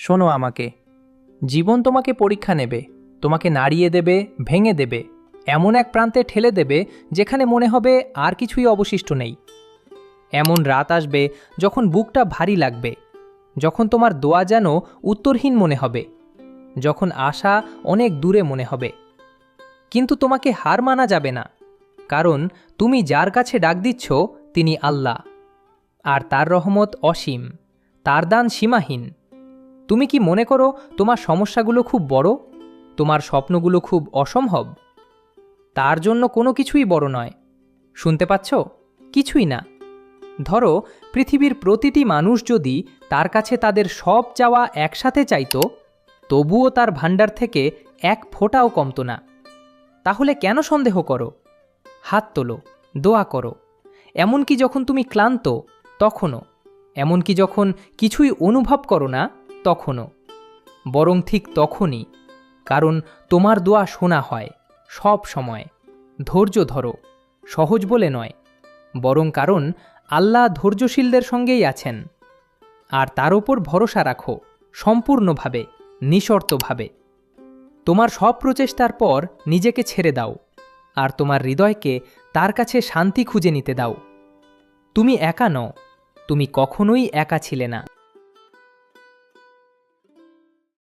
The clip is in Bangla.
শোনো আমাকে। জীবন তোমাকে পরীক্ষা নেবে, তোমাকে নাড়িয়ে দেবে, ভেঙে দেবে, এমন এক প্রান্তে ঠেলে দেবে যেখানে মনে হবে আর কিছুই অবশিষ্ট নেই। এমন রাত আসবে যখন বুকটা ভারী লাগবে, যখন তোমার দোয়া যেন উত্তরহীন মনে হবে, যখন আশা অনেক দূরে মনে হবে। কিন্তু তোমাকে হার মানা যাবে না, কারণ তুমি যার কাছে ডাক দিচ্ছ তিনি আল্লাহ, আর তার রহমত অসীম, তার দান সীমাহীন। তুমি কি মনে করো তোমার সমস্যাগুলো খুব বড়, তোমার স্বপ্নগুলো খুব অসম্ভব? তার জন্য কোনো কিছুই বড় নয়। শুনতে পাচ্ছ? কিছুই না। ধরো, পৃথিবীর প্রতিটি মানুষ যদি তার কাছে তাদের সব চাওয়া একসাথে চাইতো, তবুও তার ভাণ্ডার থেকে এক ফোঁটাও কমতো না। তাহলে কেন সন্দেহ করো? হাত তোলো, দোয়া করো। এমনকি যখন তুমি ক্লান্ত, তখনও। এমনকি যখন কিছুই অনুভব করো না, তখনও। বরং ঠিক তখনই, কারণ তোমার দোয়া শোনা হয় সব সময়। ধৈর্য ধরো, সহজ বলে নয়, বরং কারণ আল্লাহ ধৈর্যশীলদের সঙ্গেই আছেন। আর তার ওপর ভরসা রাখো, সম্পূর্ণভাবে, নিঃশর্তভাবে। তোমার সব প্রচেষ্টার পর নিজেকে ছেড়ে দাও, আর তোমার হৃদয়কে তার কাছে শান্তি খুঁজে নিতে দাও। তুমি একা নও, তুমি কখনোই একা ছিলে না।